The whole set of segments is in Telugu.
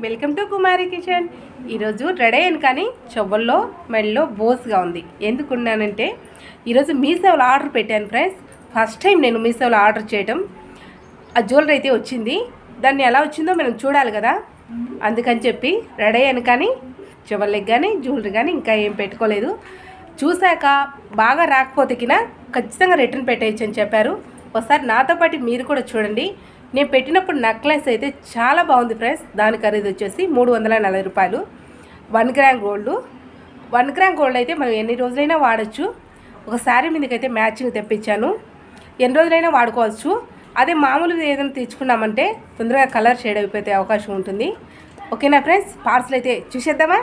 Welcome to Kumari kitchen. ఈరోజు రెడీ అయ్యాను కానీ చెవుల్లో మెడలో బోస్గా ఉంది. ఎందుకున్నానంటే ఈరోజు మీషోలో ఆర్డర్ పెట్టాను ఫ్రెండ్స్. ఫస్ట్ టైం నేను మీషోలో ఆర్డర్ చేయడం. ఆ జ్యువెలరీ అయితే వచ్చింది. దాన్ని ఎలా వచ్చిందో మనం చూడాలి కదా, అందుకని చెప్పి రెడీ అయ్యాను కానీ చెవులకి కానీ జ్యువెలరీ కానీ ఇంకా ఏం పెట్టుకోలేదు. చూశాక బాగా రాకపోతే కినా ఖచ్చితంగా రిటర్న్ పెట్టేయచ్చు అని చెప్పారు. ఒకసారి నాతో పాటు మీరు కూడా చూడండి. నేను పెట్టినప్పుడు నెక్లెస్ అయితే చాలా బాగుంది ఫ్రెండ్స్. దాని ఖరీదు వచ్చేసి 340 రూపాయలు. 1 గ్రామ్ గోల్డ్. 1 గ్రామ్ గోల్డ్ అయితే మనం ఎన్ని రోజులైనా వాడచ్చు. ఒక శారీ మీదకైతే మ్యాచింగ్ తెప్పించాను. ఎన్ని రోజులైనా వాడుకోవచ్చు. అదే మామూలుగా ఏదైనా తెచ్చుకున్నామంటే తొందరగా కలర్ షేడ్ అయిపోతే అవకాశం ఉంటుంది. ఓకేనా ఫ్రెండ్స్, పార్సల్ అయితే చూసేద్దామా.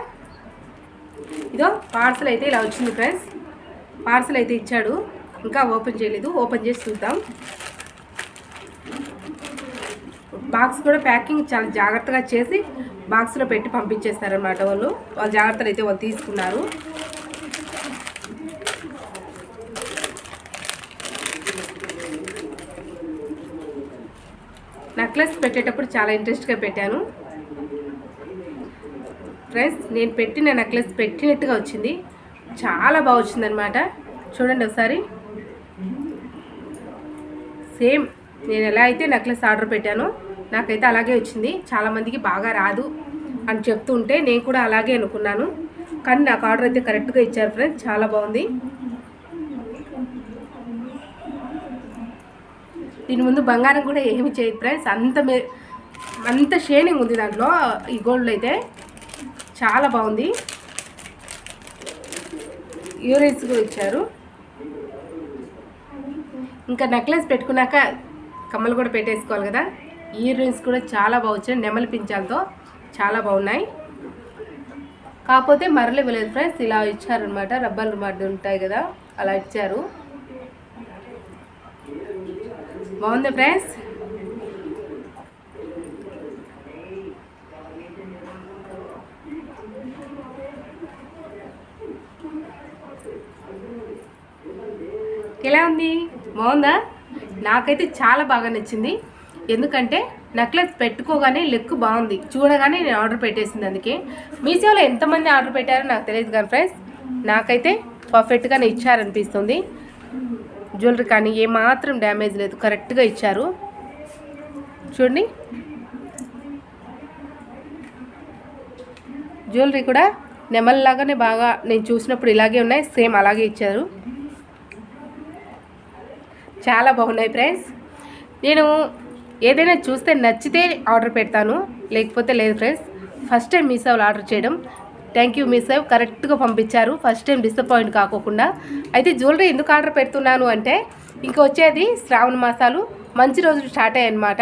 ఇదో పార్సల్ అయితే ఇలా వచ్చింది ఫ్రెండ్స్. పార్సల్ అయితే ఇచ్చాడు, ఇంకా ఓపెన్ చేయలేదు. ఓపెన్ చేసి చూద్దాం. బాక్స్ కూడా ప్యాకింగ్ చాలా జాగ్రత్తగా చేసి బాక్స్లో పెట్టి పంపించేస్తారనమాట. వాళ్ళు జాగ్రత్తలు అయితే వాళ్ళు తీసుకున్నారు. నెక్లెస్ పెట్టేటప్పుడు చాలా ఇంట్రెస్ట్గా పెట్టాను ఫ్రెండ్స్. నేను పెట్టిన నెక్లెస్ పెట్టినట్టుగా వచ్చింది. చాలా బాగా వచ్చిందనమాట. చూడండి ఒకసారి. సేమ్ నేను ఎలా అయితే నెక్లెస్ ఆర్డర్ పెట్టానో నాకైతే అలాగే వచ్చింది. చాలామందికి బాగా రాదు అని చెప్తుంటే నేను కూడా అలాగే అనుకున్నాను, కానీ నాకు ఆర్డర్ అయితే కరెక్ట్గా ఇచ్చారు ఫ్రెండ్స్. చాలా బాగుంది. దీని ముందు బంగారం కూడా ఏమి చేయదు ఫ్రెండ్స్. అంత షైనింగ్ ఉంది దాంట్లో. ఈ గోల్డ్ అయితే చాలా బాగుంది. ఇయర్ రింగ్స్ కూడా ఇచ్చారు. ఇంకా నెక్లెస్ పెట్టుకున్నాక కమ్మలు కూడా పెట్టేసుకోవాలి కదా. ఇయర్ రింగ్స్ కూడా చాలా బాగా వచ్చాయి. నెమలి పించాలతో చాలా బాగున్నాయి. కాకపోతే మరలు ఇవ్వలేదు ఫ్రెండ్స్. ఇలా ఇచ్చారనమాట. రబ్బర్లు మడ్డు ఉంటాయి కదా, అలా ఇచ్చారు. బాగుంది ఫ్రెండ్స్. ఎలా ఉంది? బాగుందా? నాకైతే చాలా బాగా నచ్చింది. ఎందుకంటే నెక్లెస్ పెట్టుకోగానే లుక్ బాగుంది. చూడగానే నేను ఆర్డర్ పెట్టేసింది. అందుకే మీషోలో ఎంతమంది ఆర్డర్ పెట్టారో నాకు తెలియదు కానీ ఫ్రెండ్స్, నాకైతే పర్ఫెక్ట్గానే ఇచ్చారనిపిస్తుంది. జ్యువెలరీ కానీ ఏమాత్రం డ్యామేజ్ లేదు, కరెక్ట్గా ఇచ్చారు. చూడండి, జ్యువెలరీ కూడా నెమల్లాగానే బాగా నేను చూసినప్పుడు ఇలాగే ఉన్నాయి. సేమ్ అలాగే ఇచ్చారు. చాలా బాగున్నాయి ఫ్రెండ్స్. నేను ఏదైనా చూస్తే నచ్చితే ఆర్డర్ పెడతాను, లేకపోతే లేదు ఫ్రెండ్స్. ఫస్ట్ టైం మీషోలో ఆర్డర్ చేయడం. థ్యాంక్ యూ మీషో, కరెక్ట్గా పంపించారు. ఫస్ట్ టైం డిసప్పాయింట్ కాకోకుండా. అయితే జ్యువెలరీ ఎందుకు ఆర్డర్ పెడుతున్నాను అంటే, ఇంక వచ్చేది శ్రావణ మాసాలు, మంచి రోజులు స్టార్ట్ అయ్యాయి అన్నమాట.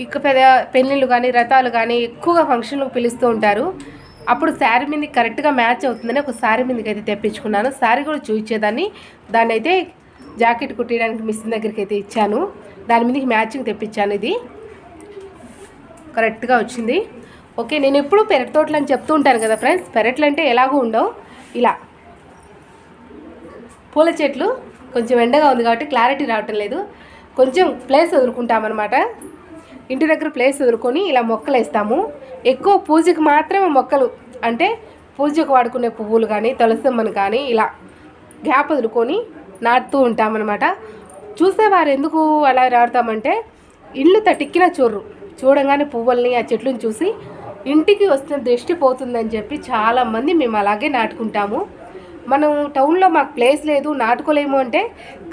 ఇక పెళ్ళిళ్ళు కానీ రథాలు కానీ ఎక్కువగా ఫంక్షన్లకు పిలుస్తూ ఉంటారు. అప్పుడు శారీ మీదకి కరెక్ట్గా మ్యాచ్ అవుతుందని ఒక శారీ మీదకి అయితే తెప్పించుకున్నాను. శారీ కూడా చూపించేదాన్ని. దాన్ని అయితే జాకెట్ కుట్టడానికి మిషన్ దగ్గరికి అయితే ఇచ్చాను. దాని మీదకి మ్యాచింగ్ తెప్పించాను. ఇది కరెక్ట్గా వచ్చింది. ఓకే, నేను ఎప్పుడు పెరటి తోటలు అని చెప్తూ ఉంటాను కదా ఫ్రెండ్స్. పెరట్లు అంటే ఎలాగూ ఉండవు. ఇలా పూల చెట్లు కొంచెం ఎండగా ఉంది కాబట్టి క్లారిటీ రావటం లేదు. కొంచెం ప్లేస్ వదులుకుంటామన్నమాట. ఇంటి దగ్గర ప్లేస్ వదులుకొని ఇలా మొక్కలు వేస్తాము. ఎక్కువ పూజకు మాత్రమే మొక్కలు, అంటే పూజకు వాడుకునే పువ్వులు కానీ తులసమ్మను కానీ ఇలా గ్యాప్ వదులుకొని నాటుతూ ఉంటామన్నమాట. చూసేవారు ఎందుకు అలా నాటుతామంటే, ఇల్లు తటిక్కిన చూడంగానే పువ్వుల్ని ఆ చెట్లను చూసి ఇంటికి వస్తున్న దృష్టి పోతుందని చెప్పి చాలామంది మేము అలాగే నాటుకుంటాము. మనం టౌన్లో మాకు ప్లేస్ లేదు, నాటుకోలేము అంటే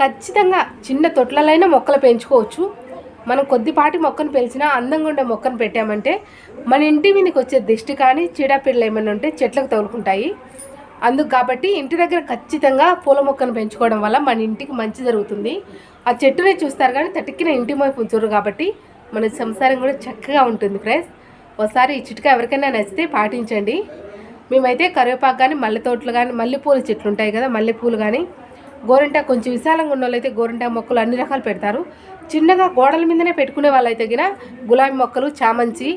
ఖచ్చితంగా చిన్న తొట్లలైనా మొక్కలు పెంచుకోవచ్చు. మనం కొద్దిపాటి మొక్కను పెంచినా అందంగా ఉండే మొక్కను పెట్టామంటే మన ఇంటి మీదకి వచ్చే దిష్టి కానీ చీడపీడలు ఏమైనా ఉంటే చెట్లకు తగులుకుంటాయి. అందుకు కాబట్టి ఇంటి దగ్గర ఖచ్చితంగా పూల మొక్కను పెంచుకోవడం వల్ల మన ఇంటికి మంచి జరుగుతుంది. ఆ చెట్టునే చూస్తారు కానీ తటిక్కిన ఇంటి వైపు ఉంచరు కాబట్టి మన సంసారం కూడా చక్కగా ఉంటుంది ఫ్రెండ్స్. ఒకసారి ఈ చిట్కా ఎవరికైనా నచ్చితే పాటించండి. మేమైతే కరివేపాకు కానీ మల్లె తోటలు కానీ మల్లెపూల చెట్లు ఉంటాయి కదా, మల్లెపూలు కానీ గోరింటా కొంచెం విశాలంగా ఉన్న వాళ్ళైతే గోరింటా మొక్కలు అన్ని రకాలు పెడతారు. చిన్నగా గోడల మీదనే పెట్టుకునే వాళ్ళైతే గిన గులాబీ మొక్కలు, చామంతి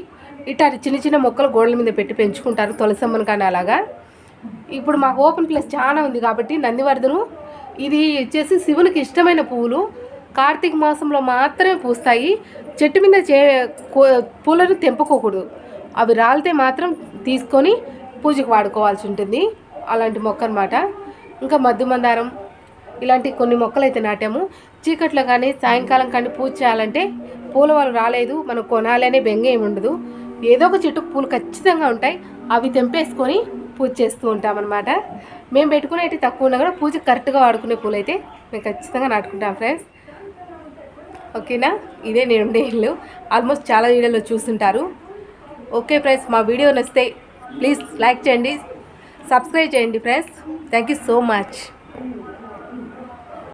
ఇట్లాంటి చిన్న చిన్న మొక్కలు గోడల మీద పెట్టి పెంచుకుంటారు. తులసమ్మను కానీ అలాగా. ఇప్పుడు మాకు ఓపెన్ ప్లేస్ చాలా ఉంది కాబట్టి నందివర్ధను ఇది వచ్చేసి శివునికి ఇష్టమైన పువ్వులు. కార్తీక మాసంలో మాత్రమే పూస్తాయి. చెట్టు మీద పూలను తెంపుకోకూడదు. అవి రాలితే మాత్రం తీసుకొని పూజకు వాడుకోవాల్సి ఉంటుంది. అలాంటి మొక్క అనమాట. ఇంకా మద్దు మందారం ఇలాంటి కొన్ని మొక్కలు అయితే నాటాము. చీకట్లో కానీ సాయంకాలం కానీ పూజ చేయాలంటే పూల వాళ్ళు రాలేదు మనం కొనాలి అనే బెంగ ఏమి ఉండదు. ఏదో ఒక చెట్టుకు పూలు ఖచ్చితంగా ఉంటాయి. అవి తెంపేసుకొని పూజ చేస్తూ ఉంటామన్నమాట. మేము పెట్టుకునే అయితే తక్కువ ఉన్నా కూడా పూజకు కరెక్ట్గా వాడుకునే పూలు అయితే మేము ఖచ్చితంగా నాటుకుంటాం ఫ్రెండ్స్. ఓకేనా, ఇదే నేను ఉండే ఇల్లు. ఆల్మోస్ట్ చాలా వీడియోలో చూస్తుంటారు. ఓకే ఫ్రెండ్స్, మా వీడియో నచ్చితే ప్లీజ్ లైక్ చేయండి, సబ్స్క్రైబ్ చేయండి friends. Thank you so much.